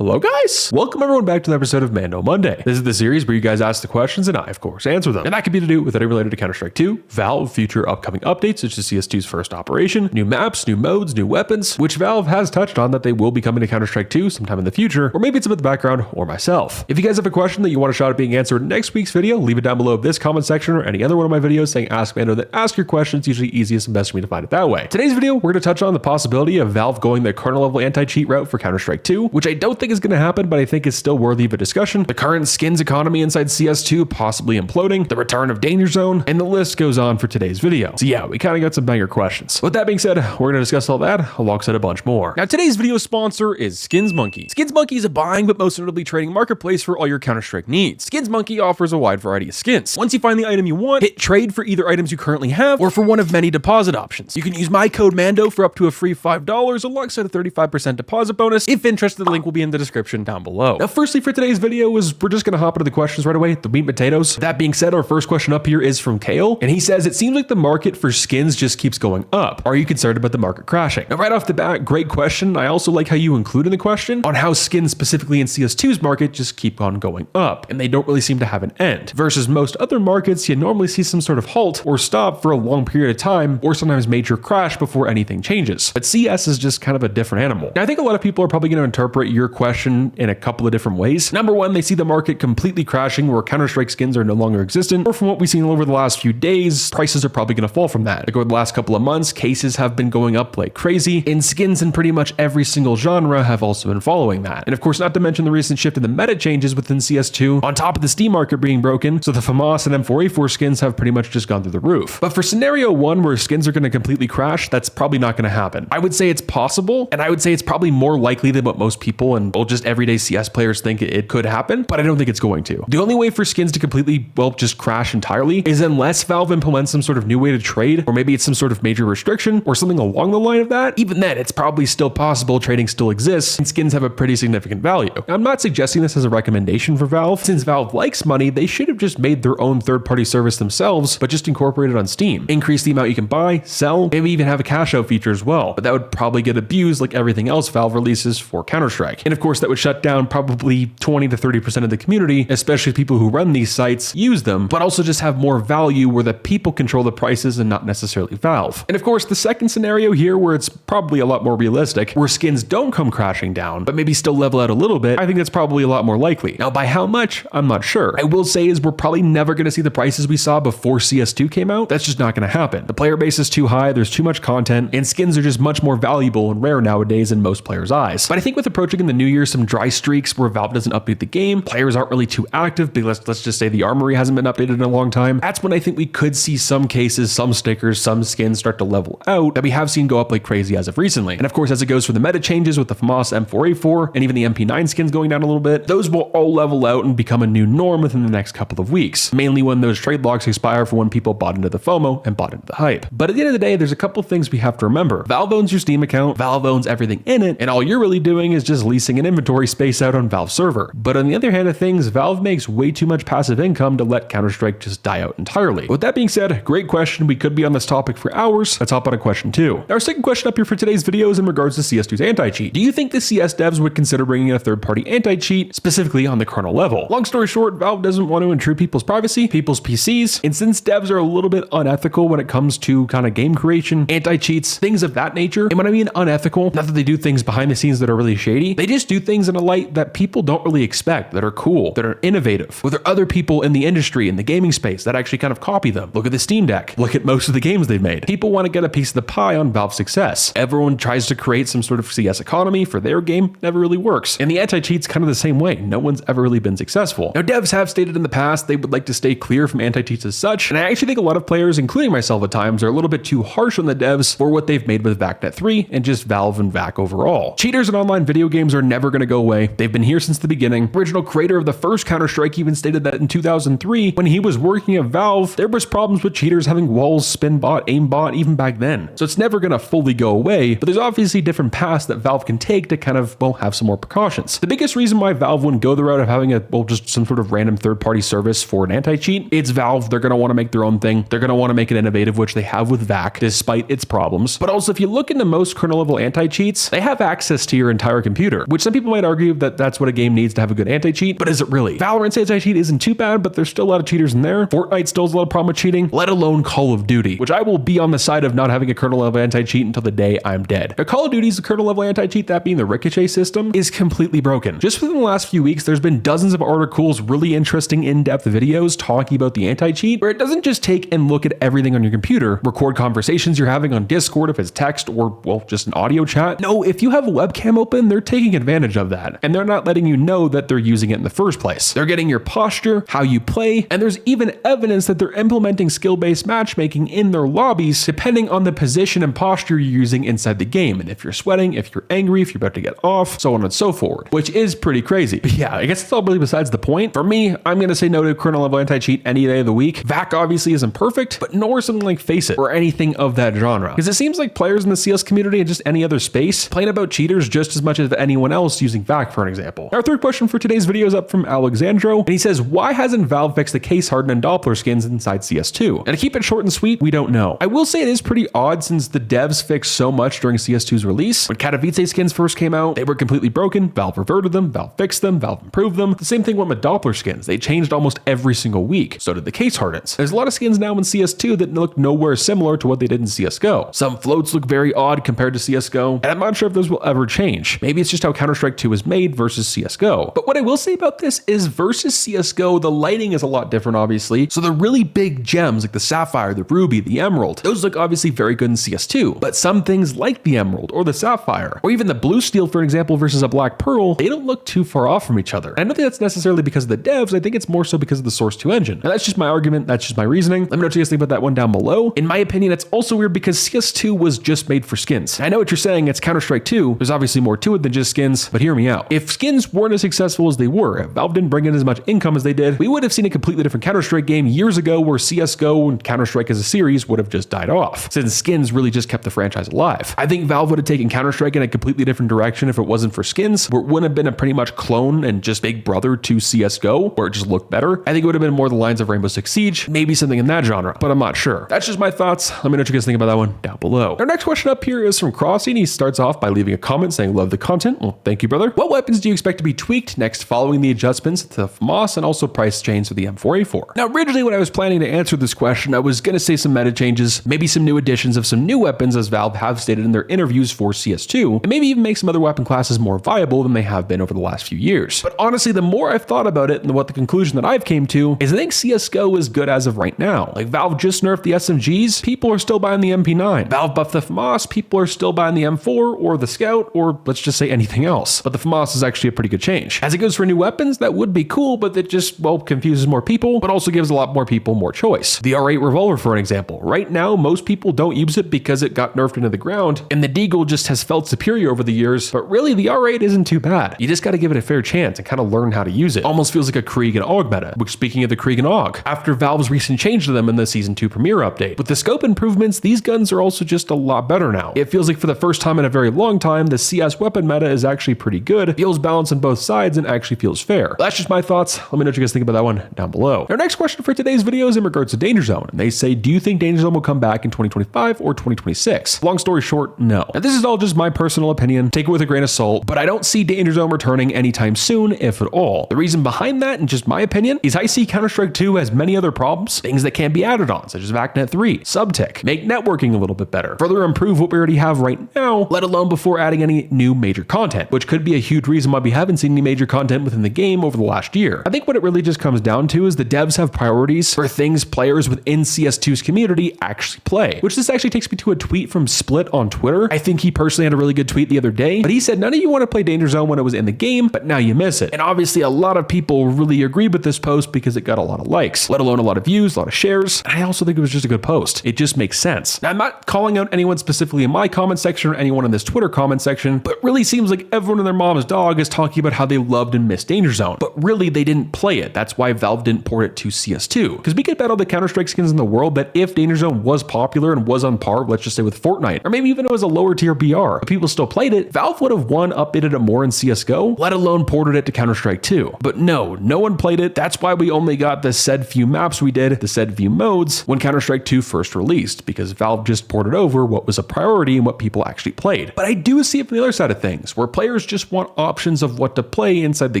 Hello guys! Welcome everyone back to the episode of Mando Monday. This is the series where you guys ask the questions and I, of course, answer them. And that could be to do with anything related to Counter-Strike 2, Valve, future upcoming updates such as CS2's first operation, new maps, new modes, new weapons, which Valve has touched on that they will be coming to Counter-Strike 2 sometime in the future, or maybe it's about the background or myself. If you guys have a question that you want a shot at being answered in next week's video, leave it down below this comment section or any other one of my videos saying Ask Mando, then ask your questions, usually easiest and best for me to find it that way. Today's video, we're going to touch on the possibility of Valve going the kernel level anti-cheat route for Counter-Strike 2, which I don't think is going to happen, but I think is still worthy of a discussion, the current skins economy inside CS2 possibly imploding, the return of Danger Zone, and the list goes on for today's video. So yeah, we kind of got some banger questions. With that being said, we're going to discuss all that alongside a bunch more. Now today's video sponsor is Skins Monkey. Skins Monkey is a buying but most notably trading marketplace for all your Counter-Strike needs. Skins Monkey offers a wide variety of skins. Once you find the item you want, hit trade for either items you currently have or for one of many deposit options. You can use my code MANDO for up to a free $5 alongside a 35% deposit bonus. If interested, the link will be in the description down below. Now firstly for today's video we're just going to hop into the questions right away, the meat and potatoes. That being said, our first question up here is from Kale, and he says, it seems like the market for skins just keeps going up. Are you concerned about the market crashing? Now right off the bat, great question. I also like how you include in the question on how skins specifically in CS2's market just keep on going up, and they don't really seem to have an end. Versus most other markets, you normally see some sort of halt or stop for a long period of time, or sometimes major crash before anything changes. But CS is just kind of a different animal. Now, I think a lot of people are probably going to interpret your question in a couple of different ways. Number one, they see the market completely crashing where Counter-Strike skins are no longer existent, or from what we've seen over the last few days, prices are probably going to fall from that. Like over the last couple of months, cases have been going up like crazy, and skins in pretty much every single genre have also been following that. And of course, not to mention the recent shift in the meta changes within CS2, on top of the Steam market being broken, so the FAMAS and M4A4 skins have pretty much just gone through the roof. But for scenario one where skins are going to completely crash, that's probably not going to happen. I would say it's possible, and I would say it's probably more likely than what most people and just everyday CS players think it could happen, but I don't think it's going to. The only way for skins to completely, just crash entirely is unless Valve implements some sort of new way to trade, or maybe it's some sort of major restriction or something along the line of that. Even then, it's probably still possible, trading still exists, and skins have a pretty significant value. Now, I'm not suggesting this as a recommendation for Valve. Since Valve likes money, they should have just made their own third-party service themselves, but just incorporate it on Steam. Increase the amount you can buy, sell, maybe even have a cash out feature as well, but that would probably get abused like everything else Valve releases for Counter-Strike. And of course, that would shut down probably 20 to 30% of the community, especially people who run these sites use them, but also just have more value where the people control the prices and not necessarily Valve. And of course, the second scenario here, where it's probably a lot more realistic, where skins don't come crashing down, but maybe still level out a little bit, I think that's probably a lot more likely. Now, by how much, I'm not sure. I will say is we're probably never going to see the prices we saw before CS2 came out. That's just not going to happen. The player base is too high, there's too much content, and skins are just much more valuable and rare nowadays in most players' eyes. But I think with approaching in the new year some dry streaks where Valve doesn't update the game, players aren't really too active, but let's just say the armory hasn't been updated in a long time, that's when I think we could see some cases, some stickers, some skins start to level out that we have seen go up like crazy as of recently. And of course, as it goes for the meta changes with the FAMAS M4A4 and even the MP9 skins going down a little bit, those will all level out and become a new norm within the next couple of weeks, mainly when those trade blocks expire for when people bought into the FOMO and bought into the hype. But at the end of the day, there's a couple things we have to remember. Valve owns your Steam account, Valve owns everything in it, and all you're really doing is just leasing an inventory space out on Valve's server. But on the other hand of things, Valve makes way too much passive income to let Counter-Strike just die out entirely. With that being said, great question. We could be on this topic for hours. Let's hop on a question two. Now, our second question up here for today's video is in regards to CS2's anti-cheat. Do you think the CS devs would consider bringing a third-party anti-cheat, specifically on the kernel level? Long story short, Valve doesn't want to intrude people's privacy, people's PCs, and since devs are a little bit unethical when it comes to kind of game creation, anti-cheats, things of that nature, and when I mean unethical, not that they do things behind the scenes that are really shady, they just do things in a light that people don't really expect, that are cool, that are innovative. Well, there are other people in the industry, in the gaming space, that actually kind of copy them. Look at the Steam Deck. Look at most of the games they've made. People want to get a piece of the pie on Valve's success. Everyone tries to create some sort of CS economy for their game, never really works. And the anti-cheat's kind of the same way. No one's ever really been successful. Now, devs have stated in the past they would like to stay clear from anti-cheats as such, and I actually think a lot of players, including myself at times, are a little bit too harsh on the devs for what they've made with VACNET 3 and just Valve and VAC overall. Cheaters in online video games are never going to go away. They've been here since the beginning. Original creator of the first Counter-Strike even stated that in 2003, when he was working at Valve, there was problems with cheaters having walls, spin bot, aim bot, even back then. So it's never going to fully go away, but there's obviously different paths that Valve can take to kind of, have some more precautions. The biggest reason why Valve wouldn't go the route of having just some sort of random third-party service for an anti-cheat, it's Valve. They're going to want to make their own thing. They're going to want to make it innovative, which they have with VAC, despite its problems. But also, if you look into most kernel level anti-cheats, they have access to your entire computer, which some people might argue that that's what a game needs to have a good anti-cheat, but is it really? Valorant's anti-cheat isn't too bad, but there's still a lot of cheaters in there. Fortnite still has a lot of problem with cheating, let alone Call of Duty, which I will be on the side of not having a kernel level anti-cheat until the day I'm dead. Now, Call of Duty's kernel level anti-cheat, that being the ricochet system, is completely broken. Just within the last few weeks, there's been dozens of articles, really interesting in-depth videos talking about the anti-cheat, where it doesn't just take and look at everything on your computer, record conversations you're having on Discord if it's text or, well, just an audio chat. No, if you have a webcam open, they're taking advantage of that, and they're not letting you know that they're using it in the first place. They're getting your posture, how you play, and there's even evidence that they're implementing skill-based matchmaking in their lobbies depending on the position and posture you're using inside the game, and if you're sweating, if you're angry, if you're about to get off, so on and so forth, which is pretty crazy. But yeah, I guess it's all really besides the point. For me, I'm gonna say no to kernel level anti-cheat any day of the week. VAC obviously isn't perfect, but nor is something like Face It or anything of that genre, because it seems like players in the CS community and just any other space complain about cheaters just as much as anyone else using VAC, for an example. Our third question for today's video is up from Alexandro, and he says, why hasn't Valve fixed the case harden and Doppler skins inside CS2? And to keep it short and sweet, we don't know. I will say it is pretty odd since the devs fixed so much during CS2's release. When Katowice skins first came out, they were completely broken. Valve reverted them, Valve fixed them, Valve improved them. The same thing went with Doppler skins. They changed almost every single week. So did the case hardens. There's a lot of skins now in CS2 that look nowhere similar to what they did in CSGO. Some floats look very odd compared to CSGO, and I'm not sure if those will ever change. Maybe it's just how Counter-Strike 2 is made versus CSGO. But what I will say about this is versus CSGO, the lighting is a lot different, obviously. So the really big gems like the Sapphire, the Ruby, the Emerald, those look obviously very good in CS2. But some things like the Emerald or the Sapphire, or even the Blue Steel, for example, versus a Black Pearl, they don't look too far off from each other. And I don't think that's necessarily because of the devs. I think it's more so because of the Source 2 engine. And that's just my argument. That's just my reasoning. Let me know what you guys think about that one down below. In my opinion, it's also weird because CS2 was just made for skins. I know what you're saying. It's Counter-Strike 2. There's obviously more to it than just skins, but hear me out. If skins weren't as successful as they were, if Valve didn't bring in as much income as they did, we would have seen a completely different Counter-Strike game years ago where CSGO and Counter-Strike as a series would have just died off, since skins really just kept the franchise alive. I think Valve would have taken Counter-Strike in a completely different direction if it wasn't for skins, where it wouldn't have been a pretty much clone and just big brother to CSGO, where it just looked better. I think it would have been more the lines of Rainbow Six Siege, maybe something in that genre, but I'm not sure. That's just my thoughts. Let me know what you guys think about that one down below. Our next question up here is from Crossy, and he starts off by leaving a comment saying, love the content. Well, thank you, brother. What weapons do you expect to be tweaked next following the adjustments to the FAMAS and also price change for the M4A4? Now, originally when I was planning to answer this question, I was going to say some meta changes, maybe some new additions of some new weapons as Valve have stated in their interviews for CS2, and maybe even make some other weapon classes more viable than they have been over the last few years. But honestly, the more I've thought about it and what the conclusion that I've came to is I think CSGO is good as of right now. Like Valve just nerfed the SMGs, people are still buying the MP9. Valve buffed the FAMAS, people are still buying the M4 or the Scout, or let's just say anything else. But the FAMAS is actually a pretty good change. As it goes for new weapons, that would be cool, but that just, well, confuses more people, but also gives a lot more people more choice. The R8 revolver, for an example. Right now, most people don't use it because it got nerfed into the ground, and the Deagle just has felt superior over the years, but really the R8 isn't too bad. You just gotta give it a fair chance and kind of learn how to use it. Almost feels like a Krieg and AUG meta, which speaking of the Krieg and AUG, after Valve's recent change to them in the Season 2 premiere update. With the scope improvements, these guns are also just a lot better now. It feels like for the first time in a very long time, the CS weapon meta is actually pretty good, feels balanced on both sides, and actually feels fair. That's just my thoughts. Let me know what you guys think about that one down below. Our next question for today's video is in regards to Danger Zone, and they say, do you think Danger Zone will come back in 2025 or 2026? Long story short, no. Now, this is all just my personal opinion. Take it with a grain of salt, but I don't see Danger Zone returning anytime soon, if at all. The reason behind that, and just my opinion, is I see Counter-Strike 2 has many other problems, things that can be added on, such as VACNET 3, subtick, make networking a little bit better, further improve what we already have right now, let alone before adding any new major content, which could be a huge reason why we haven't seen any major content within the game over the last year. I think what it really just comes down to is the devs have priorities for things players within CS2's community actually play, which this actually takes me to a tweet from Split on Twitter. I think he personally had a really good tweet the other day, but he said, none of you want to play Danger Zone when it was in the game, but now you miss it. And obviously a lot of people really agree with this post because it got a lot of likes, let alone a lot of views, a lot of shares. And I also think it was just a good post. It just makes sense. Now, I'm not calling out anyone specifically in my comment section or anyone in this Twitter comment section, but really seems like everyone and their mom's dog is talking about how they loved and missed Danger Zone, but really they didn't play it. That's why Valve didn't port it to CS2. Because we could bet all the Counter-Strike skins in the world that if Danger Zone was popular and was on par, let's just say with Fortnite, or maybe even it was a lower tier BR, but people still played it, Valve would have updated it more in CSGO, let alone ported it to Counter-Strike 2. But no one played it. That's why we only got the said few maps we did, the said few modes, when Counter-Strike 2 first released, because Valve just ported over what was a priority and what people actually played. But I do see it from the other side of things, where players players just want options of what to play inside the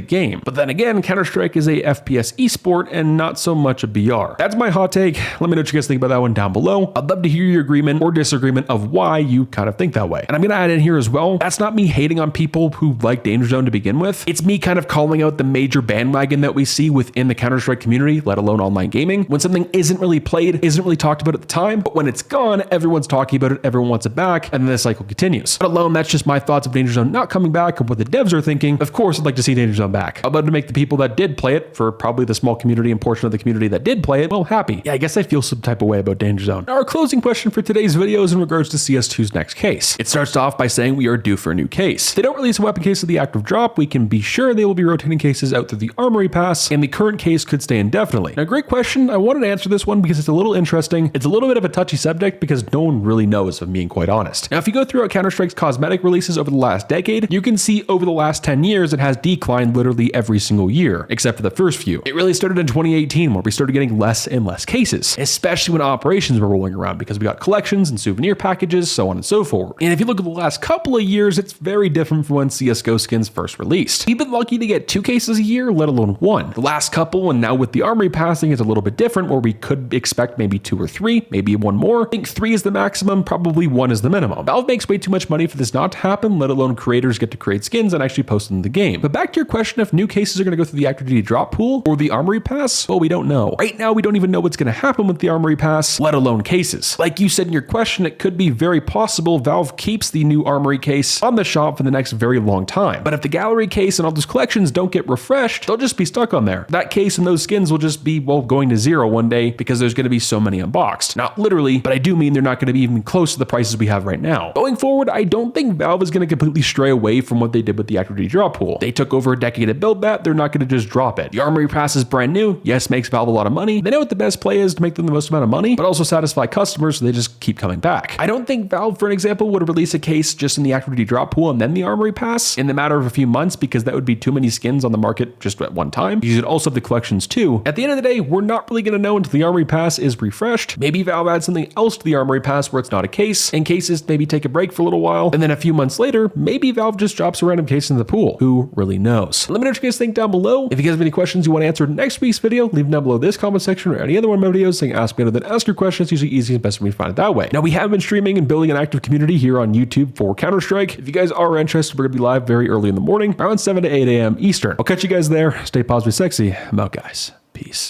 game. But then again, Counter-Strike is a FPS esport and not so much a BR. That's my hot take. Let me know what you guys think about that one down below. I'd love to hear your agreement or disagreement of why you kind of think that way. And I'm going to add in here as well, that's not me hating on people who like Danger Zone to begin with. It's me kind of calling out the major bandwagon that we see within the Counter-Strike community, let alone online gaming, when something isn't really played, isn't really talked about at the time, but when it's gone, everyone's talking about it, everyone wants it back, and then the cycle continues. But alone, that's just my thoughts of Danger Zone not coming back and what the devs are thinking. Of course, I'd like to see Danger Zone back. I'd love to make the people that did play it, for probably the small community and portion of the community that did play it, well, happy. Yeah, I guess I feel some type of way about Danger Zone. Now, our closing question for today's video is in regards to CS2's next case. It starts off by saying we are due for a new case. If they don't release a weapon case of the active drop, we can be sure they will be rotating cases out through the armory pass, and the current case could stay indefinitely. Now, great question. I wanted to answer this one because it's a little interesting. It's a little bit of a touchy subject because no one really knows, if I'm being quite honest. Now, if you go throughout Counter-Strike's cosmetic releases over the last decade, you can see over the last 10 years, it has declined literally every single year, except for the first few. It really started in 2018 where we started getting less and less cases, especially when operations were rolling around because we got collections and souvenir packages, so on and so forth. And if you look at the last couple of years, it's very different from when CSGO skins first released. We've been lucky to get 2 cases a year, let alone 1. The last couple, and now with the armory passing, it's a little bit different where we could expect maybe 2 or 3, maybe 1 more. I think 3 is the maximum, probably 1 is the minimum. Valve makes way too much money for this not to happen, let alone creators get to create skins and actually post them in the game. But back to your question, if new cases are going to go through the active duty drop pool or the armory pass, well, we don't know. Right now, we don't even know what's going to happen with the armory pass, let alone cases. Like you said in your question, it could be very possible Valve keeps the new armory case on the shop for the next very long time. But if the gallery case and all those collections don't get refreshed, they'll just be stuck on there. That case and those skins will just be, well, going to 0 one day because there's going to be so many unboxed. Not literally, but I do mean they're not going to be even close to the prices we have right now. Going forward, I don't think Valve is going to completely stray away from what they did with the active duty drop pool. They took over a decade to build that, they're not going to just drop it. The armory pass is brand new, yes, makes Valve a lot of money. They know what the best play is to make them the most amount of money, but also satisfy customers so they just keep coming back. I don't think Valve, for an example, would release a case just in the active duty drop pool and then the armory pass in the matter of a few months because that would be too many skins on the market just at one time. You should also have the collections too. At the end of the day, we're not really going to know until the armory pass is refreshed. Maybe Valve adds something else to the armory pass where it's not a case, and cases maybe take a break for a little while, and then a few months later, maybe Valve just drops a random case in the pool. Who really knows? Let me know what you guys think down below. If you guys have any questions you want answered in next week's video, leave them down below this comment section or any other one of my videos saying ask me, then ask your questions. It's usually easy and best for me to find it that way. Now, we have been streaming and building an active community here on YouTube for Counter-Strike. If you guys are interested, we're going to be live very early in the morning, around 7 to 8 a.m. Eastern. I'll catch you guys there. Stay positive, sexy. I'm out, guys. Peace.